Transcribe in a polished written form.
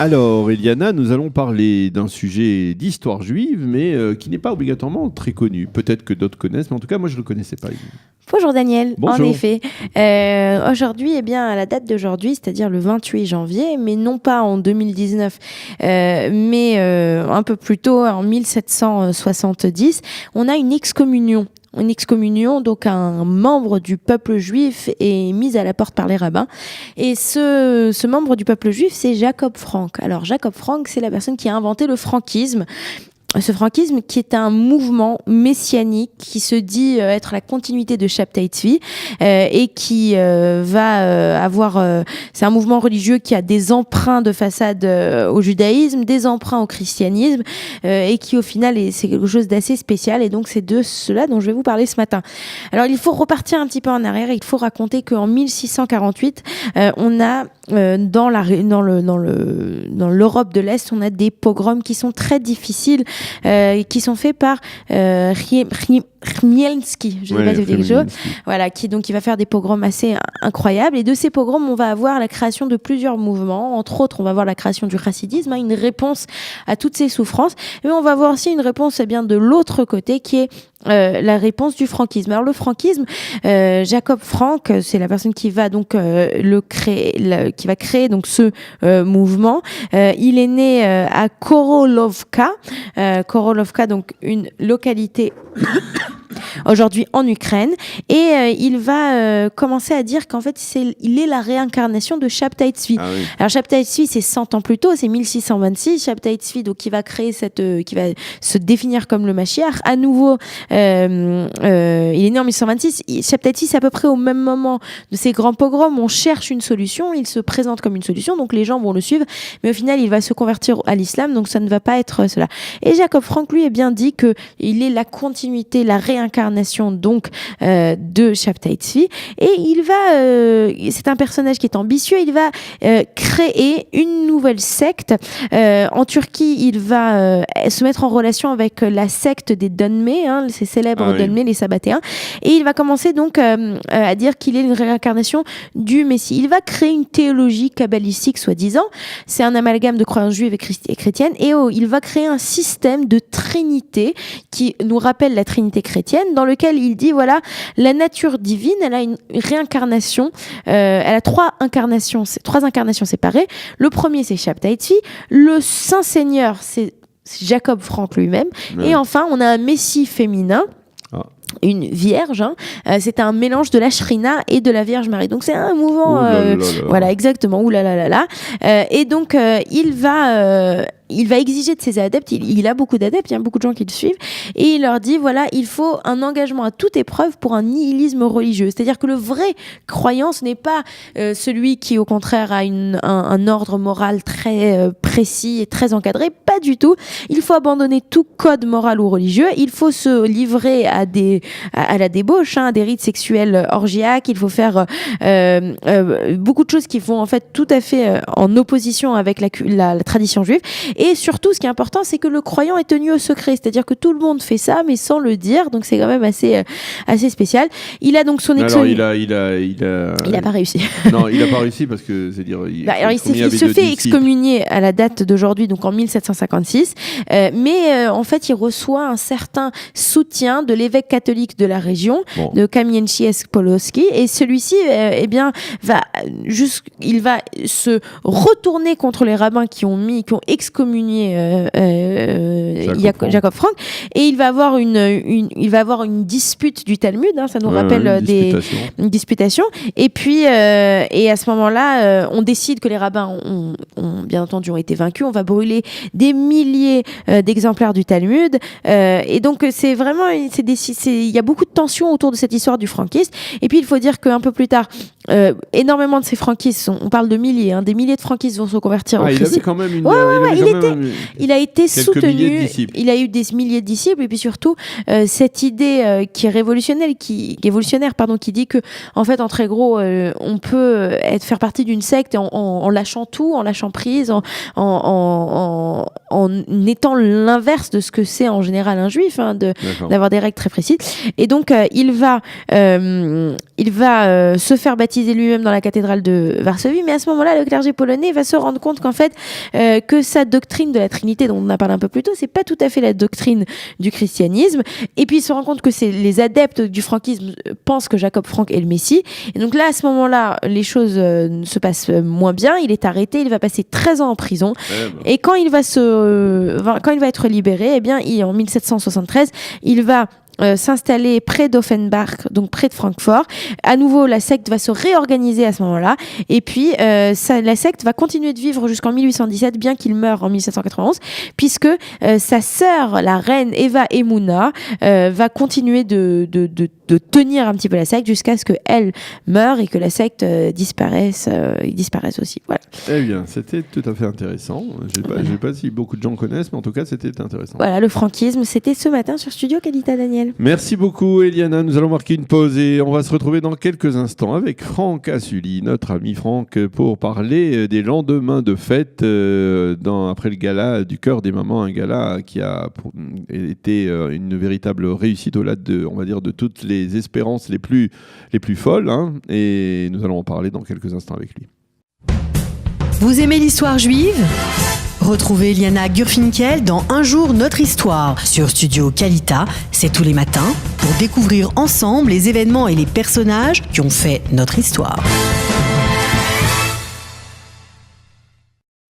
Alors, Eliana, nous allons parler d'un sujet d'histoire juive, mais qui n'est pas obligatoirement très connu. Peut-être que d'autres connaissent, mais en tout cas, moi, je ne le connaissais pas. Bonjour Daniel, Bonjour. en effet. Aujourd'hui, à la date d'aujourd'hui, c'est-à-dire le 28 janvier, mais non pas en 2019, mais un peu plus tôt, en 1770, on a une excommunion. Une excommunion, donc un membre du peuple juif est mis à la porte par les rabbins. Et ce membre du peuple juif, c'est Jacob Frank. Alors Jacob Frank, c'est la personne qui a inventé le franquisme. Ce franquisme qui est un mouvement messianique qui se dit être la continuité de Shabtai Tzvi et qui va avoir... c'est un mouvement religieux qui a des emprunts de façade au judaïsme, des emprunts au christianisme et qui au final c'est quelque chose d'assez spécial, et donc c'est de cela dont je vais vous parler ce matin. Alors il faut repartir un petit peu en arrière, il faut raconter qu'en 1648 on a dans l'Europe de l'Est, on a des pogroms qui sont très difficiles, qui sont faits par Chmielnicki, je ne sais pas si vous dites quelque chose, voilà, qui va faire des pogroms assez incroyables. Et de ces pogroms, on va avoir la création de plusieurs mouvements. Entre autres, on va avoir la création du chassidisme, une réponse à toutes ces souffrances. Mais on va avoir aussi une réponse de l'autre côté, qui est la réponse du franquisme. Alors le franquisme, Jacob Frank, c'est la personne qui va donc qui va créer donc ce mouvement. Il est né à Korolovka, donc une localité aujourd'hui en Ukraine, et il va commencer à dire qu'en fait il est la réincarnation de Shabtai Tzvi. Ah oui. Alors Shabtai Tzvi, c'est 100 ans plus tôt, c'est 1626. Shabtai Tzvi, donc qui va créer qui va se définir comme le Mashiach. À nouveau, il est né en 1626. Shabtai Tzvi, c'est à peu près au même moment de ces grands pogroms. On cherche une solution, il se présente comme une solution, donc les gens vont le suivre, mais au final il va se convertir à l'islam, donc ça ne va pas être cela. Et Jacob Frank, lui, est bien dit que il est la continuité, la réincarnation donc de Shabtai Tzvi, et il va c'est un personnage qui est ambitieux, il va créer une nouvelle secte en Turquie. Il va se mettre en relation avec la secte des Donmé, ces célèbres Donmé, les Sabbatéens, et il va commencer donc à dire qu'il est une réincarnation du Messie. Il va créer une théologie kabbalistique soi-disant, c'est un amalgame de croyances juives et chrétiennes, et il va créer un système de trinité qui nous rappelle la trinité chrétienne, dans lequel il dit voilà, la nature divine, elle a une réincarnation, elle a trois incarnations séparées. Le premier, c'est Shabtai Tzvi, le Saint-Seigneur, c'est Jacob Frank lui-même, et enfin on a un Messie féminin, une vierge, c'est un mélange de la Shrina et de la Vierge Marie. Donc c'est un mouvement, voilà, exactement, et donc il va exiger de ses adeptes, il a beaucoup d'adeptes, il y a beaucoup de gens qui le suivent, et il leur dit voilà, il faut un engagement à toute épreuve pour un nihilisme religieux. C'est-à-dire que le vrai croyant, ce n'est pas celui qui au contraire a un ordre moral très précis et très encadré, pas du tout. Il faut abandonner tout code moral ou religieux, il faut se livrer à la débauche, à des rites sexuels orgiaques, il faut faire beaucoup de choses qui vont en fait tout à fait en opposition avec la tradition juive. Et surtout, ce qui est important, c'est que le croyant est tenu au secret. C'est-à-dire que tout le monde fait ça, mais sans le dire. Donc, c'est quand même assez spécial. Il a donc son excommunication. Alors, il a pas réussi. Non, il n'a pas réussi parce que, c'est-à-dire, il se fait excommunier à la date d'aujourd'hui, donc en 1756. Mais en fait, il reçoit un certain soutien de l'évêque catholique de la région, de Kamieniecki-Polski. Et celui-ci, il va se retourner contre les rabbins qui ont excommunié Jacob Frank, et il va avoir une dispute du Talmud, ça nous rappelle une disputation, et puis et à ce moment-là on décide que les rabbins ont bien entendu ont été vaincus, on va brûler des milliers d'exemplaires du Talmud, et donc c'est vraiment il y a beaucoup de tensions autour de cette histoire du franquisme. Et puis il faut dire qu'un peu plus tard, énormément de ces franquistes, on parle de milliers, des milliers de franquistes vont se convertir au christianisme. Il avait quand même il a été soutenu, il a eu des milliers de disciples, et puis surtout cette idée qui est révolutionnaire, qui dit que en fait en très gros on peut faire partie d'une secte en lâchant tout, en lâchant prise, en en étant l'inverse de ce que c'est en général un juif, d'avoir des règles très précises. Et donc, il va se faire baptiser lui-même dans la cathédrale de Varsovie, mais à ce moment-là, le clergé polonais va se rendre compte qu'en fait, que sa doctrine de la Trinité, dont on a parlé un peu plus tôt, c'est pas tout à fait la doctrine du christianisme. Et puis, il se rend compte que les adeptes du franquisme pensent que Jacob Frank est le Messie. Et donc là, à ce moment-là, les choses se passent moins bien. Il est arrêté, il va passer 13 ans en prison. Et quand il va être libéré, eh bien, en 1773, il va s'installer près d'Offenbach, donc près de Francfort. À nouveau, la secte va se réorganiser à ce moment-là. Et puis, la secte va continuer de vivre jusqu'en 1817, bien qu'il meure en 1791, puisque sa sœur, la reine Eva Emouna, va continuer de tenir un petit peu la secte jusqu'à ce qu'elle meure et que la secte disparaisse aussi. Voilà. Eh bien, c'était tout à fait intéressant. Je ne sais pas si beaucoup de gens connaissent, mais en tout cas, c'était intéressant. Voilà, le franquisme, c'était ce matin sur Studio Qualita, Daniel. Merci beaucoup, Eliana. Nous allons marquer une pause et on va se retrouver dans quelques instants avec Franck Assuli, notre ami Franck, pour parler des lendemains de fête après le gala du Cœur des Mamans, un gala qui a été une véritable réussite au-delà de toutes les espérances les plus folles. Et nous allons en parler dans quelques instants avec lui. Vous aimez l'histoire juive ? Retrouvez Liana Gurfinkel dans Un jour notre histoire sur Studio Qualita, c'est tous les matins, pour découvrir ensemble les événements et les personnages qui ont fait notre histoire.